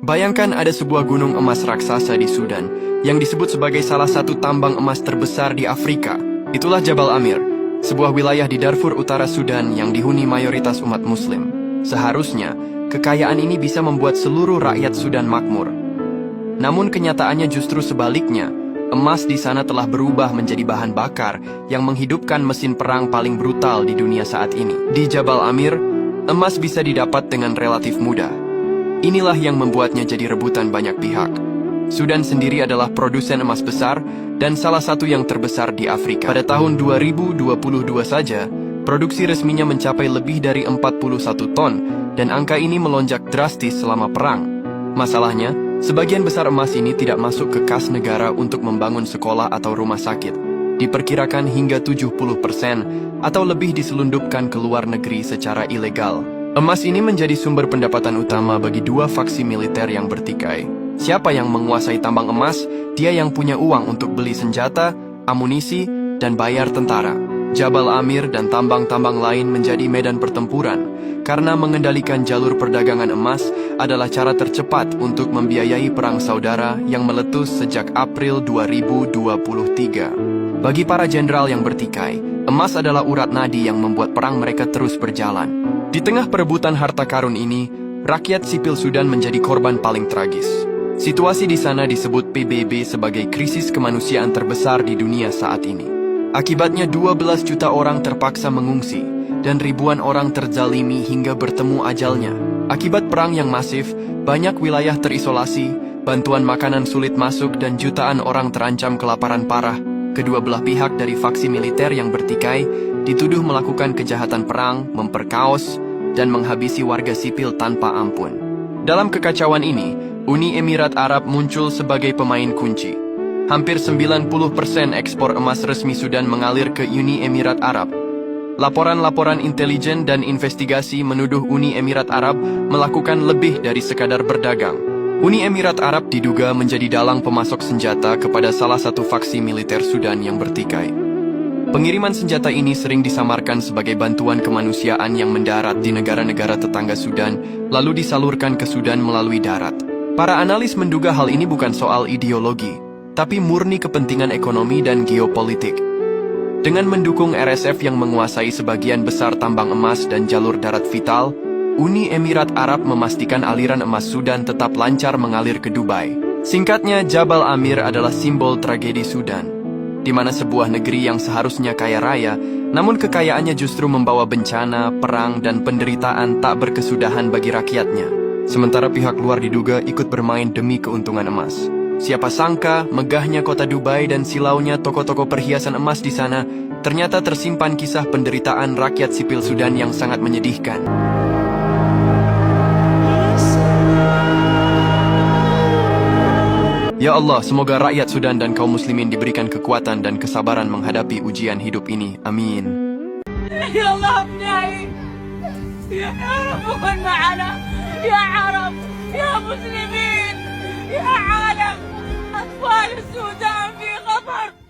Bayangkan ada sebuah gunung emas raksasa di Sudan yang disebut sebagai salah satu tambang emas terbesar di Afrika. Itulah Jabal Amir, sebuah wilayah di Darfur Utara Sudan yang dihuni mayoritas umat Muslim. Seharusnya, kekayaan ini bisa membuat seluruh rakyat Sudan makmur. Namun kenyataannya justru sebaliknya. Emas di sana telah berubah menjadi bahan bakar yang menghidupkan mesin perang paling brutal di dunia saat ini. Di Jabal Amir, emas bisa didapat dengan relatif mudah. Inilah yang membuatnya jadi rebutan banyak pihak. Sudan sendiri adalah produsen emas besar dan salah satu yang terbesar di Afrika. Pada tahun 2022 saja, produksi resminya mencapai lebih dari 41 ton dan angka ini melonjak drastis selama perang. Masalahnya, sebagian besar emas ini tidak masuk ke kas negara untuk membangun sekolah atau rumah sakit. Diperkirakan hingga 70% atau lebih diselundupkan ke luar negeri secara ilegal. Emas ini menjadi sumber pendapatan utama bagi dua faksi militer yang bertikai. Siapa yang menguasai tambang emas, dia yang punya uang untuk beli senjata, amunisi, dan bayar tentara. Jabal Amir dan tambang-tambang lain menjadi medan pertempuran karena mengendalikan jalur perdagangan emas adalah cara tercepat untuk membiayai perang saudara yang meletus sejak April 2023. Bagi para jenderal yang bertikai, emas adalah urat nadi yang membuat perang mereka terus berjalan. Di tengah perebutan harta karun ini, rakyat sipil Sudan menjadi korban paling tragis. Situasi di sana disebut PBB sebagai krisis kemanusiaan terbesar di dunia saat ini. Akibatnya 12 juta orang terpaksa mengungsi, dan ribuan orang terzalimi hingga bertemu ajalnya. Akibat perang yang masif, banyak wilayah terisolasi, bantuan makanan sulit masuk dan jutaan orang terancam kelaparan parah. Kedua belah pihak dari faksi militer yang bertikai dituduh melakukan kejahatan perang, memperkaos, dan menghabisi warga sipil tanpa ampun. Dalam kekacauan ini, Uni Emirat Arab muncul sebagai pemain kunci. Hampir 90% ekspor emas resmi Sudan mengalir ke Uni Emirat Arab. Laporan-laporan intelijen dan investigasi menuduh Uni Emirat Arab melakukan lebih dari sekadar berdagang. Uni Emirat Arab diduga menjadi dalang pemasok senjata kepada salah satu faksi militer Sudan yang bertikai. Pengiriman senjata ini sering disamarkan sebagai bantuan kemanusiaan yang mendarat di negara-negara tetangga Sudan, lalu disalurkan ke Sudan melalui darat. Para analis menduga hal ini bukan soal ideologi, tapi murni kepentingan ekonomi dan geopolitik. Dengan mendukung RSF yang menguasai sebagian besar tambang emas dan jalur darat vital, Uni Emirat Arab memastikan aliran emas Sudan tetap lancar mengalir ke Dubai. Singkatnya, Jabal Amir adalah simbol tragedi Sudan, di mana sebuah negeri yang seharusnya kaya raya, namun kekayaannya justru membawa bencana, perang, dan penderitaan tak berkesudahan bagi rakyatnya. Sementara pihak luar diduga ikut bermain demi keuntungan emas. Siapa sangka, megahnya kota Dubai dan silaunya toko-toko perhiasan emas di sana, ternyata tersimpan kisah penderitaan rakyat sipil Sudan yang sangat menyedihkan. Ya Allah, semoga rakyat Sudan dan kaum muslimin diberikan kekuatan dan kesabaran menghadapi ujian hidup ini. Amin. Ya Allah, Ya Arab, kun ma'ana. Ya Arab, ya Muslimin, ya Alam. أطفال السودان في خطر.